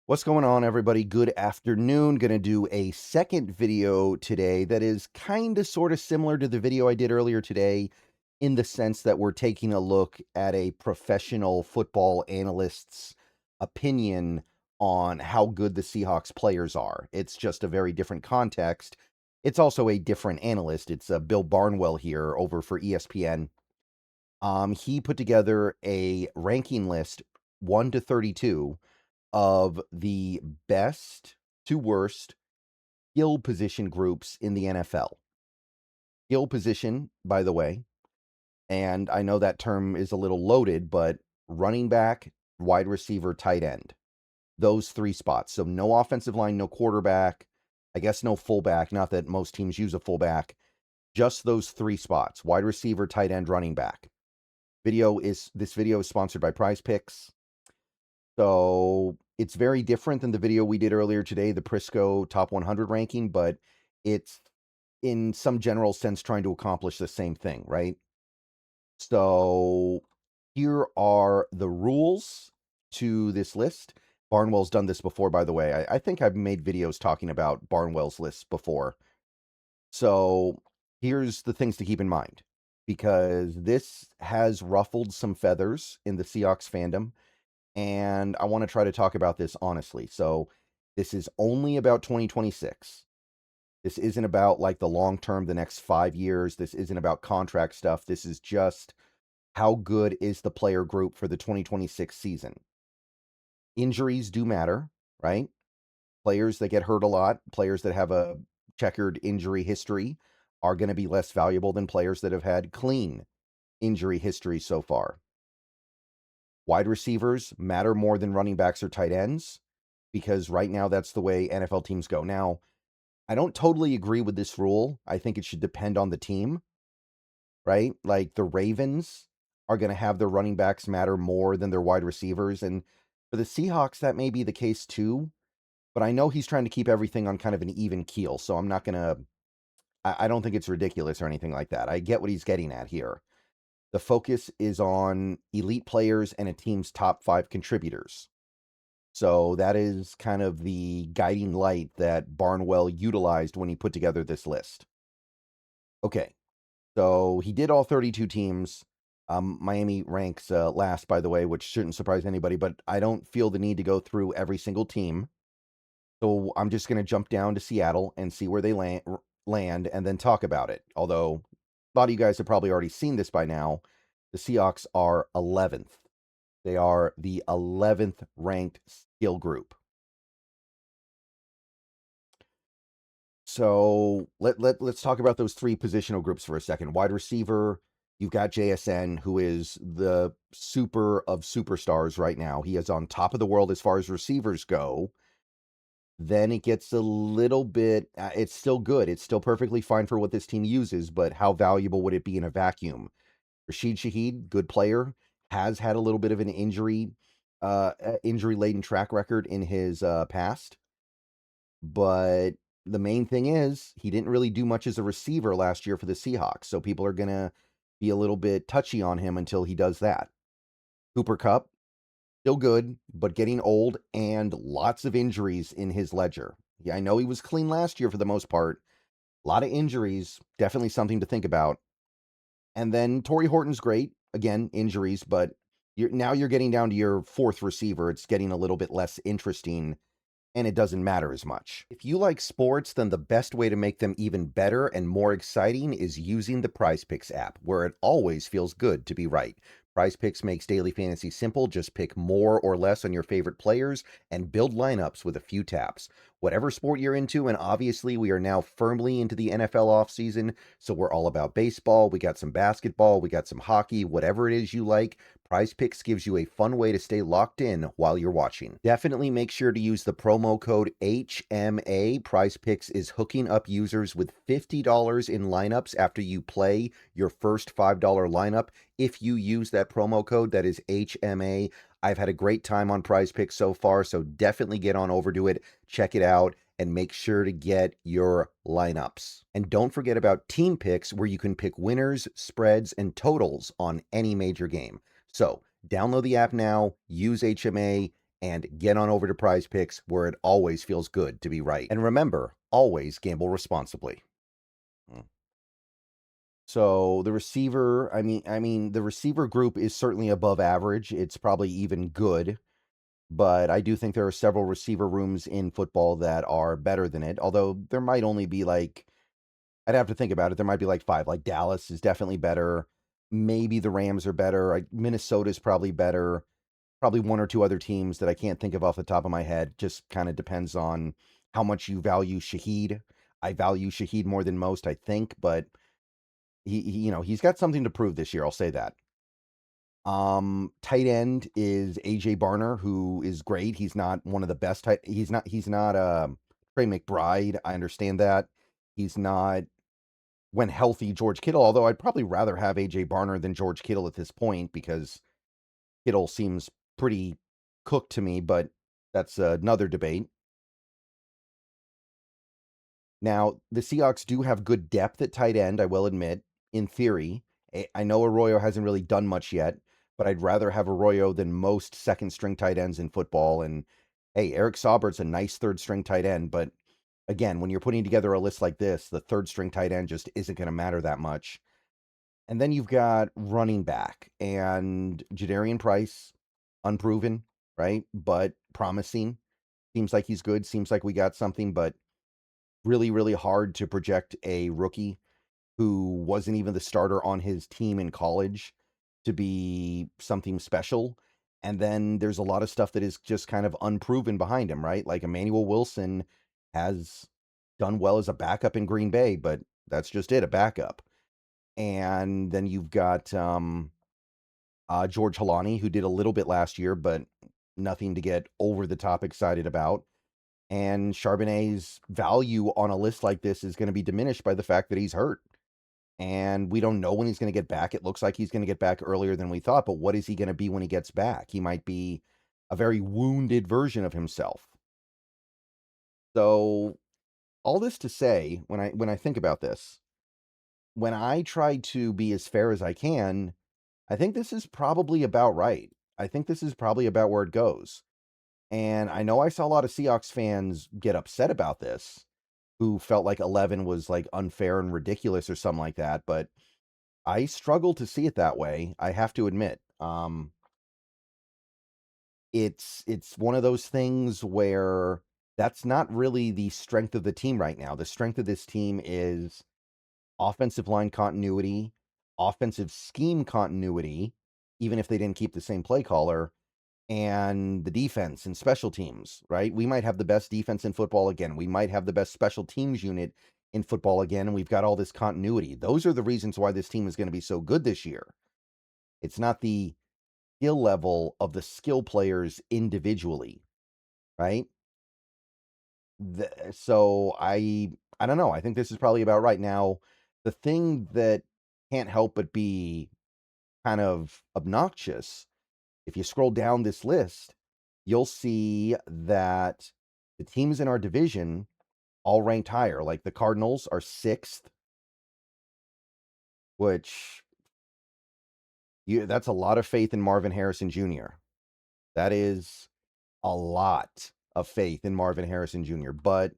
What's going on, everybody? Good afternoon. Going to do a second video today that is kind of sort of similar to the video I did earlier today in the sense that we're taking a look at a professional football analyst's opinion on how good the Seahawks players are. It's just a very different context. It's also a different analyst. It's Bill Barnwell here over for ESPN. He put together a ranking list 1 to 32 of the best to worst skill position groups in the NFL. Skill position, by the way, and I know that term is a little loaded, but running back, wide receiver, tight end. Those three spots. So no offensive line, no quarterback, I guess no fullback, not that most teams use a fullback, just those three spots, wide receiver, tight end, running back. This video is sponsored by Prize Picks. So it's very different than the video we did earlier today, the Prisco Top 100 ranking, but it's in some general sense trying to accomplish the same thing, right? So here are the rules to this list. Barnwell's done this before, by the way. I think I've made videos talking about Barnwell's lists before. So here's the things to keep in mind, because this has ruffled some feathers in the Seahawks fandom. And I want to try to talk about this honestly. So this is only about 2026. This isn't about like the long term, the next 5 years. This isn't about contract stuff. This is just how good is the player group for the 2026 season. Injuries do matter, right? Players that get hurt a lot, players that have a checkered injury history are going to be less valuable than players that have had clean injury history so far. Wide receivers matter more than running backs or tight ends, because right now that's the way NFL teams go. Now, I don't totally agree with this rule. I think it should depend on the team, right? Like the Ravens are going to have their running backs matter more than their wide receivers. And for the Seahawks, that may be the case too. But I know he's trying to keep everything on kind of an even keel. So I'm not going to, I don't think it's ridiculous or anything like that. I get what he's getting at here. The focus is on elite players and a team's top 5 contributors. So that is kind of the guiding light that Barnwell utilized when he put together this list. Okay, so he did all 32 teams. Miami ranks last, by the way, which shouldn't surprise anybody, but I don't feel the need to go through every single team. So I'm just going to jump down to Seattle and see where they land and then talk about it. Although a lot of you guys have probably already seen this by now. The Seahawks are 11th. They are the 11th ranked skill group. So let's talk about those three positional groups for a second. Wide receiver, you've got JSN, who is the super of superstars right now. He is on top of the world as far as receivers go. Then it gets a little bit, it's still good. It's still perfectly fine for what this team uses, but how valuable would it be in a vacuum? Rashid Shaheed, good player, has had a little bit of an injury-laden track record in his past. But the main thing is he didn't really do much as a receiver last year for the Seahawks. So people are going to be a little bit touchy on him until he does that. Cooper Kupp, still good, but getting old and lots of injuries in his ledger. Yeah, I know he was clean last year for the most part. A lot of injuries, definitely something to think about. And then Torrey Horton's great. Again, injuries, but now you're getting down to your 4th receiver. It's getting a little bit less interesting, and it doesn't matter as much. If you like sports, then the best way to make them even better and more exciting is using the PrizePicks app, where it always feels good to be right. PrizePicks makes daily fantasy simple. Just pick more or less on your favorite players and build lineups with a few taps. Whatever sport you're into, and obviously we are now firmly into the NFL offseason, so we're all about baseball, we got some basketball, we got some hockey, whatever it is you like, PrizePicks gives you a fun way to stay locked in while you're watching. Definitely make sure to use the promo code HMA. PrizePicks is hooking up users with $50 in lineups after you play your first $5 lineup. If you use that promo code, that is HMA. I've had a great time on PrizePicks so far, so definitely get on over to it, check it out, and make sure to get your lineups. And don't forget about team picks, where you can pick winners, spreads, and totals on any major game. So download the app now, use HMA, and get on over to Prize Picks, where it always feels good to be right. And remember, always gamble responsibly. So the receiver, I mean, the receiver group is certainly above average. It's probably even good, but I do think there are several receiver rooms in football that are better than it. Although there might only be like, I'd have to think about it. There might be like 5. Like Dallas is definitely better. Maybe the Rams are better. Minnesota's probably better. Probably 1 or 2 other teams that I can't think of off the top of my head. Just kind of depends on how much you value Shaheed. I value Shaheed more than most, I think, but he's got something to prove this year. I'll say that. Tight end is AJ Barner, who is great. He's not one of the best he's not Trey McBride. I understand that. He's not, when healthy, George Kittle, although I'd probably rather have AJ Barner than George Kittle at this point because Kittle seems pretty cooked to me, but that's another debate. Now, the Seahawks do have good depth at tight end, I will admit, in theory. I know Arroyo hasn't really done much yet, but I'd rather have Arroyo than most second-string tight ends in football. And, hey, Eric Saubert's a nice third-string tight end, but again, when you're putting together a list like this, the third-string tight end just isn't going to matter that much. And then you've got running back, and Jadarian Price, unproven, right? But promising. Seems like he's good. Seems like we got something, but really, really hard to project a rookie who wasn't even the starter on his team in college to be something special. And then there's a lot of stuff that is just kind of unproven behind him, right? Like Emmanuel Wilson has done well as a backup in Green Bay, but that's just it, a backup. And then you've got George Halani, who did a little bit last year, but nothing to get over the top excited about. And Charbonnet's value on a list like this is going to be diminished by the fact that he's hurt. And we don't know when he's going to get back. It looks like he's going to get back earlier than we thought, but what is he going to be when he gets back? He might be a very wounded version of himself. So, all this to say, when I think about this, when I try to be as fair as I can, I think this is probably about right. I think this is probably about where it goes. And I know I saw a lot of Seahawks fans get upset about this, who felt like 11 was like unfair and ridiculous or something like that, but I struggle to see it that way. I have to admit. It's one of those things where that's not really the strength of the team right now. The strength of this team is offensive line continuity, offensive scheme continuity, even if they didn't keep the same play caller, and the defense and special teams, right? We might have the best defense in football again. We might have the best special teams unit in football again, and we've got all this continuity. Those are the reasons why this team is going to be so good this year. It's not the skill level of the skill players individually, right? So I don't know. I think this is probably about right. Now, the thing that can't help but be kind of obnoxious, if you scroll down this list, you'll see that the teams in our division all ranked higher. Like the Cardinals are 6th, which that's a lot of faith in Marvin Harrison Jr. That is a lot of faith in Marvin Harrison Jr. But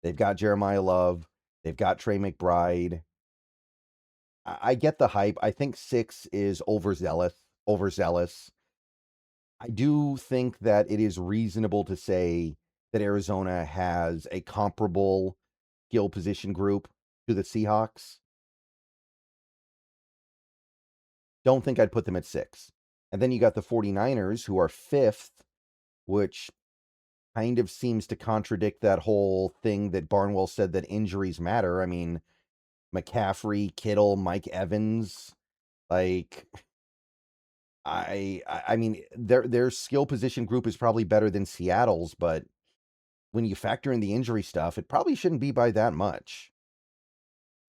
they've got Jeremiah Love. They've got Trey McBride. I get the hype. I think 6 is overzealous. I do think that it is reasonable to say that Arizona has a comparable skill position group to the Seahawks. Don't think I'd put them at 6. And then you got the 49ers, who are 5th, which kind of seems to contradict that whole thing that Barnwell said that injuries matter. I mean, McCaffrey, Kittle, Mike Evans, like I mean their skill position group is probably better than Seattle's, but when you factor in the injury stuff, it probably shouldn't be by that much.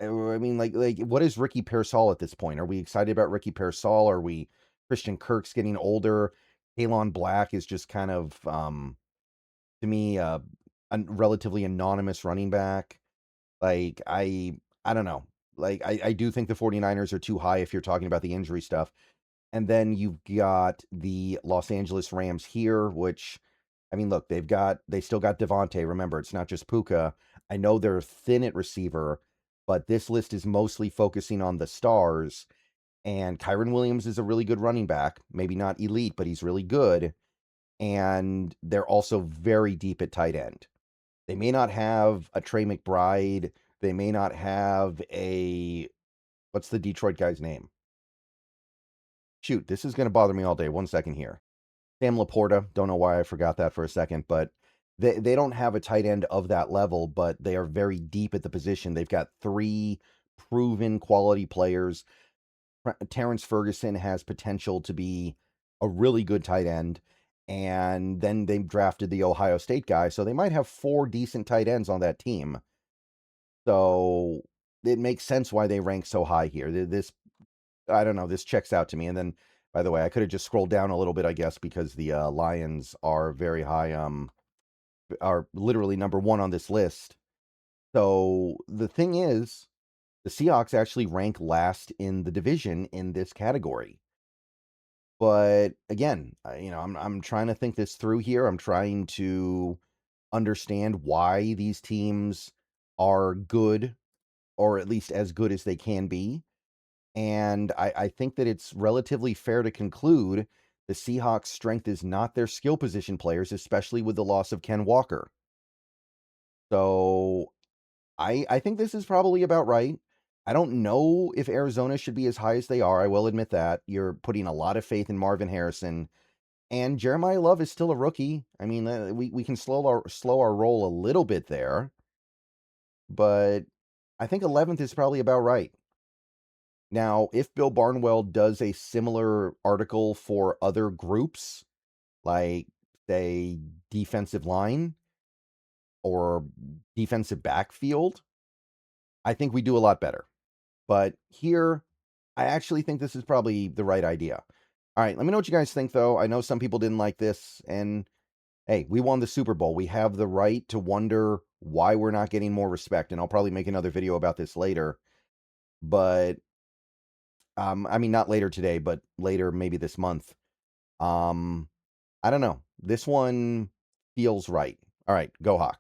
I mean, like what is Ricky Pearsall at this point? Are we excited about Ricky Pearsall? Are we Christian Kirk's getting older? Kalon Black is just kind of to me a relatively anonymous running back. Like I don't know. Like I do think the 49ers are too high if you're talking about the injury stuff. And then you've got the Los Angeles Rams here, which I mean, look, they still got Devontae. Remember, it's not just Puka. I know they're thin at receiver, but this list is mostly focusing on the stars. And Kyron Williams is a really good running back. Maybe not elite, but he's really good. And they're also very deep at tight end. They may not have a Trey McBride. They may not have a, what's the Detroit guy's name? Shoot, this is going to bother me all day. 1 second here. Sam Laporta. Don't know why I forgot that for a second, but they don't have a tight end of that level, but they are very deep at the position. They've got 3 proven quality players. Terrence Ferguson has potential to be a really good tight end. And then they drafted the Ohio State guy, so they might have 4 decent tight ends on that team. So it makes sense why they rank so high here. This, I don't know, this checks out to me. And then, by the way, I could have just scrolled down a little bit, I guess, because the Lions are very high, are literally number 1 on this list. So the thing is, the Seahawks actually rank last in the division in this category. But again, I'm trying to think this through here. I'm trying to understand why these teams are good, or at least as good as they can be. And I think that it's relatively fair to conclude the Seahawks' strength is not their skill position players, especially with the loss of Ken Walker. So I think this is probably about right. I don't know if Arizona should be as high as they are. I will admit that. You're putting a lot of faith in Marvin Harrison. And Jeremiah Love is still a rookie. I mean, we can slow our roll a little bit there. But I think 11th is probably about right. Now, if Bill Barnwell does a similar article for other groups, like, say, defensive line or defensive backfield, I think we do a lot better. But here, I actually think this is probably the right idea. All right, let me know what you guys think, though. I know some people didn't like this, and hey, we won the Super Bowl. We have the right to wonder why we're not getting more respect, and I'll probably make another video about this later. But I mean, not later today, but later, maybe this month. I don't know. This one feels right. All right, go Hawks.